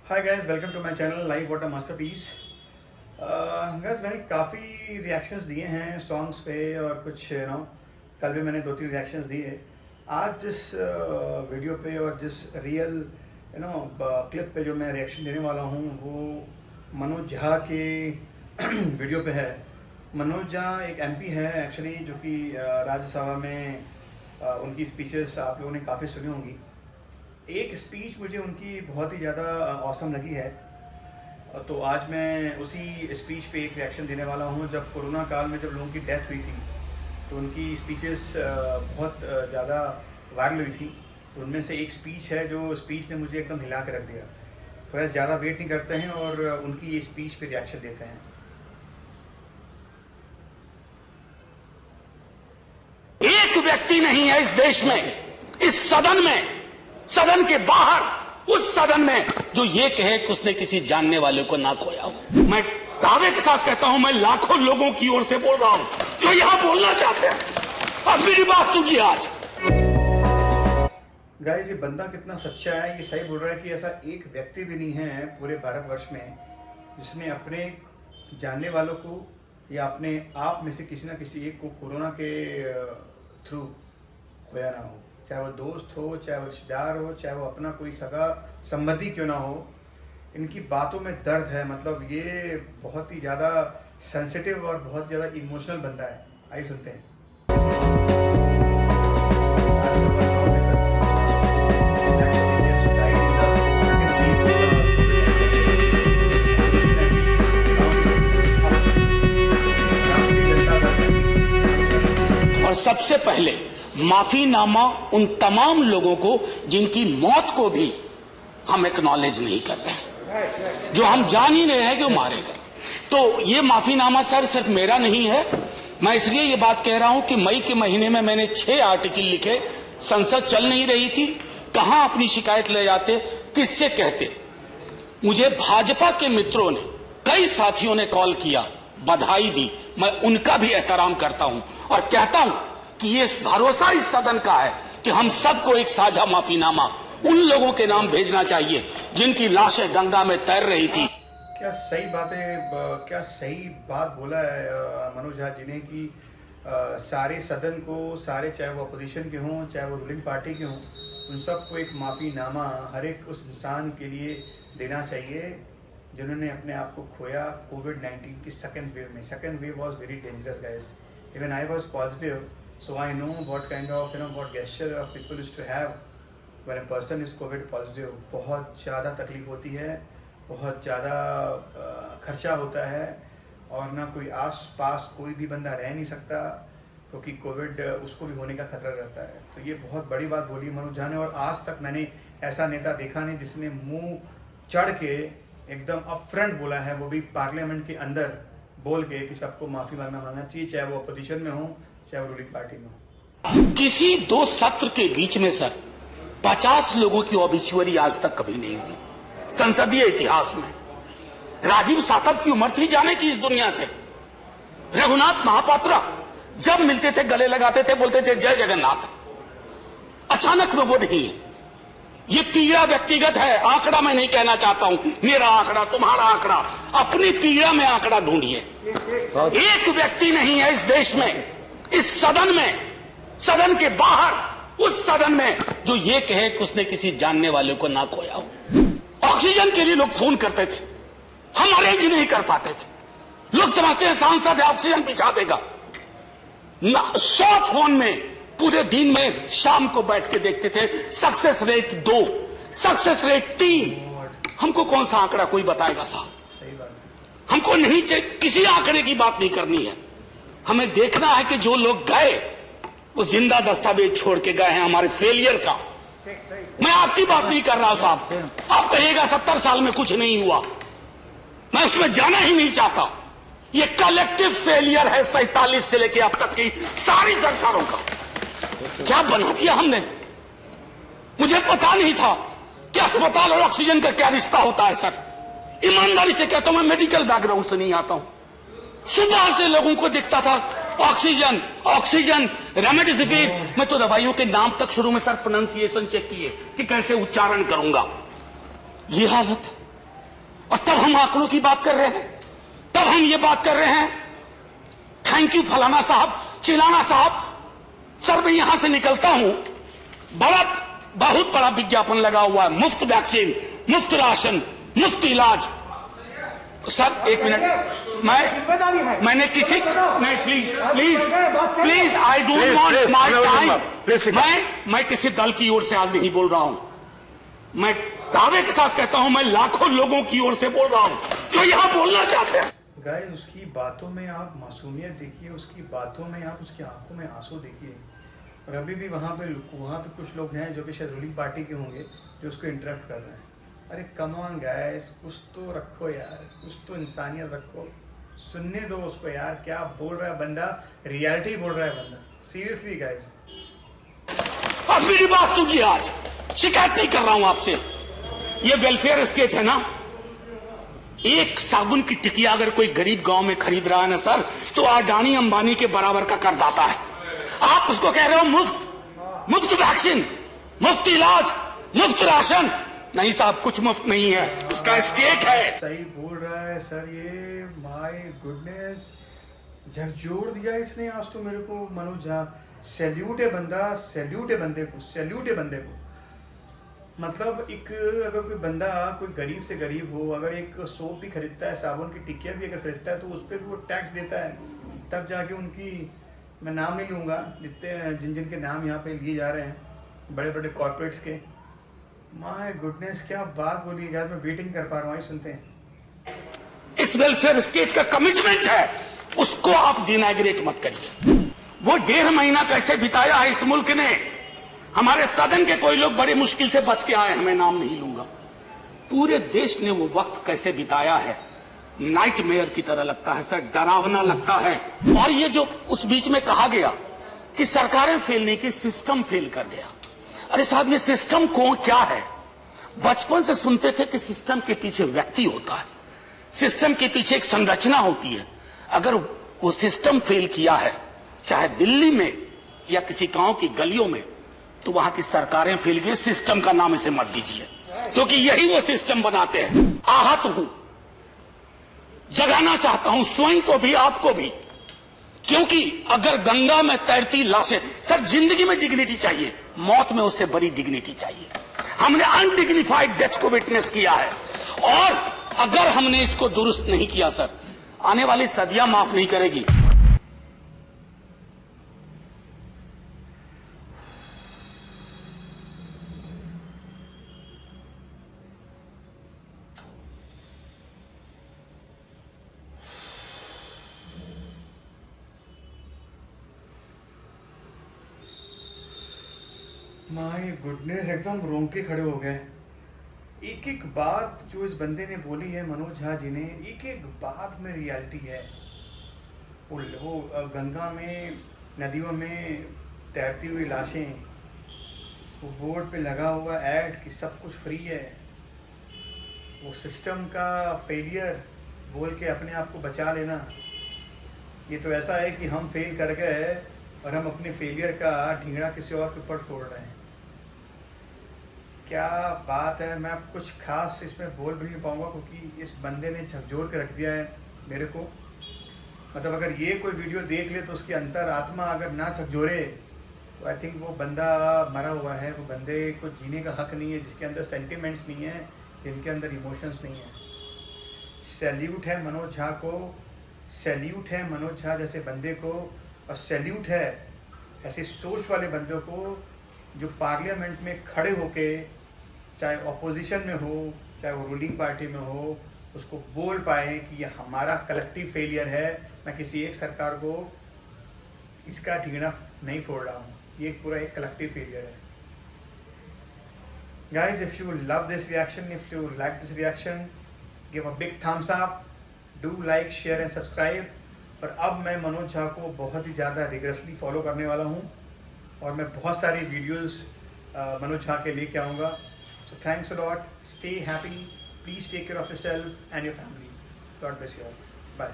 Hi guys, welcome to my channel life what a masterpiece. Guys, मैंने काफ़ी reactions दिए हैं सॉन्ग्स पे और कुछ कल भी मैंने 2-3 रिएक्शंस दिए। आज जिस वीडियो पे और जिस रियल क्लिप पे जो मैं रिएक्शन देने वाला हूँ वो मनोज झा के वीडियो पे है। मनोज झा एक एमपी है एक्चुअली, जो कि राज्यसभा में उनकी स्पीचेस आप लोगों ने काफ़ी सुनी होंगी। एक स्पीच मुझे उनकी बहुत ही ज़्यादा ऑसम लगी है, तो आज मैं उसी स्पीच पे एक रिएक्शन देने वाला हूँ। जब कोरोना काल में जब लोगों की डेथ हुई थी तो उनकी स्पीचेस बहुत ज़्यादा वायरल हुई थी, तो उनमें से एक स्पीच है जो स्पीच ने मुझे एकदम हिला के रख दिया। तो ऐसे ज़्यादा वेट नहीं करते हैं और उनकी ये स्पीच पे रिएक्शन देते हैं। एक व्यक्ति नहीं है इस देश में, इस सदन में, सदन के बाहर, उस सदन में जो ये कहे कि उसने किसी जानने वाले को ना खोया हो। मैं दावे के साथ कहता हूं, मैं लाखों लोगों की ओर से बोल रहा हूं जो यहां बोलना चाहते हैं। अब मेरी बात सुनिए। आज गाइस, ये बंदा कितना सच्चा है, ये सही बोल रहा है कि ऐसा एक व्यक्ति भी नहीं है पूरे भारतवर्ष में जिसने अपने जानने वालों को या अपने आप में से किसी ना किसी एक को कोरोना के थ्रू खोया ना हो। चाहे वो दोस्त हो, चाहे वो रिश्तेदार हो, चाहे वो अपना कोई सगा संबंधी क्यों ना हो। इनकी बातों में दर्द है, मतलब ये बहुत ही ज़्यादा सेंसिटिव और बहुत ज़्यादा इमोशनल बंदा है। आइए सुनते हैं। और सबसे पहले माफीनामा उन तमाम लोगों को जिनकी मौत को भी हम एक्नॉलेज नहीं कर रहे हैं, जो हम जान ही रहे हैं कि वो मारे गए। तो ये माफीनामा सर सिर्फ मेरा नहीं है। मैं इसलिए ये बात कह रहा हूं कि मई के महीने में मैंने 6 आर्टिकल लिखे। संसद चल नहीं रही थी, कहां अपनी शिकायत ले जाते, किससे कहते। मुझे भाजपा के मित्रों ने, कई साथियों ने कॉल किया, बधाई दी। मैं उनका भी एहतराम करता हूं और कहता हूं कि ये भरोसा इस सदन का है कि हम सबको एक साझा माफीनामा उन लोगों के नाम भेजना चाहिए जिनकी लाशें गंगा में तैर रही थी। क्या सही बात है, क्या सही बात बोला है मनोज झा जी ने कि सारे सदन को, सारे चाहे वो अपोजिशन के हों चाहे वो रूलिंग पार्टी के हों, उन सबको एक माफीनामा हर एक उस इंसान के लिए देना चाहिए जिन्होंने अपने आप को खोया कोविड-19 की सेकेंड वेव में। Second wave was very dangerous guys. Even I was positive, so I know what kind of what gesture of people used to have when a person is COVID positive। बहुत ज़्यादा तकलीफ होती है, बहुत ज़्यादा खर्चा होता है और ना कोई आस पास कोई भी बंदा रह नहीं सकता क्योंकि कोविड उसको भी होने का खतरा रहता है। तो ये बहुत बड़ी बात बोली मनोज झा ने, और आज तक मैंने ऐसा नेता देखा नहीं जिसने मुंह चढ़ के एकदम अपफ्रंट बोला है, वो भी पार्लियामेंट के अंदर बोल के कि सबको माफ़ी मांगना चाहिए, चाहे वो अपोजिशन में हो चाहे वो रूलिंग पार्टी में हो। किसी 2 सत्र के बीच में सर 50 लोगों की ऑबिचुअरी आज तक कभी नहीं हुई संसदीय इतिहास में। राजीव सातव की उम्र थी जाने की इस दुनिया से। रघुनाथ महापात्रा जब मिलते थे गले लगाते थे, बोलते थे जय जगन्नाथ। अचानक में वो नहीं है। ये पीड़ा व्यक्तिगत है, आंकड़ा मैं नहीं कहना चाहता हूं, मेरा आंकड़ा, तुम्हारा आंकड़ा, अपनी पीड़ा में आंकड़ा ढूंढिए। एक व्यक्ति नहीं है इस देश में, इस सदन में, सदन के बाहर, उस सदन में जो ये कहे कि उसने किसी जानने वाले को ना खोया हो। ऑक्सीजन के लिए लोग फोन करते थे, हम अरेंज नहीं कर पाते थे। लोग समझते हैं सांसद है, ऑक्सीजन पिछा देगा। 100 फोन में पूरे दिन में शाम को बैठ के देखते थे, सक्सेस रेट 2, सक्सेस रेट 3। हमको कौन सा आंकड़ा कोई बताएगा साहब? सही बात है। हमको नहीं चाहिए, किसी आंकड़े की बात नहीं करनी है। हमें देखना है कि जो लोग गए वो जिंदा दस्तावेज छोड़ के गए हैं हमारे फेलियर का। मैं आपकी बात नहीं कर रहा हूं साहब। आप कहिएगा 70 साल में कुछ नहीं हुआ, मैं उसमें जाना ही नहीं चाहता। ये कलेक्टिव फेलियर है 47 से लेकर अब तक की सारी सरकारों का। क्या बना दिया हमने? मुझे पता नहीं था कि अस्पताल और ऑक्सीजन का क्या रिश्ता होता है सर। ईमानदारी से कहता हूं, मैं मेडिकल बैकग्राउंड से नहीं आता हूं। सुबह से लोगों को दिखता था ऑक्सीजन ऑक्सीजन रेमडेसिविर। मैं तो दवाइयों के नाम तक शुरू में सर प्रोनाउंसिएशन चेक किए कि कैसे उच्चारण करूंगा। ये हालत। और तब हम आंकड़ों की बात कर रहे हैं, तब हम ये बात कर रहे हैं थैंक यू फलाना साहब, चिलाना साहब। सर मैं यहां से निकलता हूं, बहुत बड़ा विज्ञापन लगा हुआ है, मुफ्त वैक्सीन, मुफ्त राशन, मुफ्त इलाज। सर एक मिनट, मैंने किसी नहीं, please I don't want my time. मैं किसी दल की ओर से आज नहीं बोल रहा हूं, मैं दावे के साथ कहता हूं, मैं लाखों लोगों की ओर से बोल रहा हूं जो यहां बोलना चाहते हैं। गाइस उसकी बातों में आप मासूमियत देखिए, उसकी बातों में आप उसकी आंखों में आंसू देखिए। और अभी भी वहाँ पे कुछ लोग हैं जो कि शायद रूलिंग पार्टी के होंगे जो उसको इंटरप्ट कर रहे हैं। अरे कम ऑन गाइस, कुछ तो रखो यार, कुछ तो इंसानियत रखो, सुनने दो उसको यार, क्या बोल रहा है बंदा, रियलिटी बोल रहा है बंदा, सीरियसली गाइस। अब मेरी बात सुनिए, आज शिकायत नहीं कर रहा हूं आपसे, ये वेलफेयर स्टेट है ना। एक साबुन की टिकिया अगर कोई गरीब गांव में खरीद रहा है ना सर, तो अडानी अंबानी के बराबर का करदाता है। आप उसको कह रहे हो मुफ्त वैक्सीन, मुफ्त इलाज, मुफ्त राशन। नहीं साहब, कुछ मुफ्त नहीं है, उसका स्टेट है। सही बोल रहा है सर ये, माय गुडनेस, झकझोर दिया इसने आज तो मेरे को मनोज झा। सैल्यूट है बंदा, सैल्यूट है बंदे को, सैल्यूट है बंदे को। मतलब एक अगर कोई बंदा कोई गरीब से गरीब हो, अगर एक सोप भी खरीदता है, साबुन की टिकिया भी अगर खरीदता है, तो उस पर भी वो टैक्स देता है, तब जाके उनकी, मैं नाम नहीं लूँगा, जितने जिन के नाम यहाँ पे लिए जा रहे हैं बड़े बड़े कॉर्पोरेट्स के, माय गुडनेस क्या बात बोली यार, मैं वेटिंग कर पा रहा हूँ, सुनते हैं। इस वेलफेयर स्टेट का कमिटमेंट है, उसको आप डिनाइग्रेट मत करिए। वो 1.5 महीना कैसे बिताया है इस मुल्क ने, हमारे सदन के कोई लोग बड़े मुश्किल से बच के आए हैं, मैं नाम नहीं लूंगा। पूरे देश ने वो वक्त कैसे बिताया है, नाइटमेयर की तरह लगता है सर, डरावना लगता है। और ये जो उस बीच में कहा गया कि सरकारें फेल नहीं की, सिस्टम फेल कर गया। अरे साहब, ये सिस्टम कौन क्या है? बचपन से सुनते थे कि सिस्टम के पीछे व्यक्ति होता है, सिस्टम के पीछे एक संरचना होती है। अगर वो सिस्टम फेल किया है, चाहे दिल्ली में या किसी गांव की गलियों में, तो वहां की सरकारें फेल गई। सिस्टम का नाम इसे मत दीजिए, क्योंकि यही वो सिस्टम बनाते हैं। आहत हूं, जगाना चाहता हूं स्वयं को भी, आपको भी, क्योंकि अगर गंगा में तैरती लाशें, सर जिंदगी में डिग्निटी चाहिए, मौत में उससे बड़ी डिग्निटी चाहिए। हमने अनडिग्निफाइड डेथ को विटनेस किया है, और अगर हमने इसको दुरुस्त नहीं किया सर, आने वाली सदियां माफ नहीं करेगी। माय गुडनेस, एकदम रोंगटे खड़े हो गए। एक एक बात जो इस बंदे ने बोली है, मनोज झा जी ने, एक एक बात में रियलिटी है। वो गंगा में, नदियों में तैरती हुई लाशें, वो बोर्ड पे लगा हुआ ऐड कि सब कुछ फ्री है, वो सिस्टम का फेलियर बोल के अपने आप को बचा लेना। ये तो ऐसा है कि हम फेल कर गए और हम अपने फेलियर का ढींगड़ा किसी और के ऊपर फोड़ रहे हैं। क्या बात है, मैं अब कुछ खास इसमें बोल भी नहीं पाऊंगा, क्योंकि इस बंदे ने झकझोर के रख दिया है मेरे को। मतलब अगर ये कोई वीडियो देख ले तो उसकी अंतर आत्मा अगर ना झकझोरे, तो आई थिंक वो बंदा मरा हुआ है। वो बंदे को जीने का हक नहीं है, जिसके अंदर सेंटिमेंट्स नहीं है, जिनके अंदर इमोशंस नहीं है। सैल्यूट है मनोज झा को, सैल्यूट है मनोज झा जैसे बंदे को, और सैल्यूट है ऐसे सोच वाले बंदों को जो पार्लियामेंट में खड़े होके, चाहे ऑपोजिशन में हो चाहे वो रूलिंग पार्टी में हो, उसको बोल पाए कि ये हमारा कलेक्टिव फेलियर है, मैं किसी एक सरकार को इसका ठिकाना नहीं फोड़ रहा हूँ, ये पूरा एक कलेक्टिव फेलियर है। Guys, if you love this reaction, if you like this reaction, give a big thumbs up, do like, share and subscribe। और अब मैं मनोज झा को बहुत ही ज़्यादा रिगरसली फॉलो करने वाला हूँ, और मैं बहुत सारी वीडियोस मनोज झा के लेके आऊँगा। So thanks a lot, stay happy, please take care of yourself and your family. God bless you all, bye.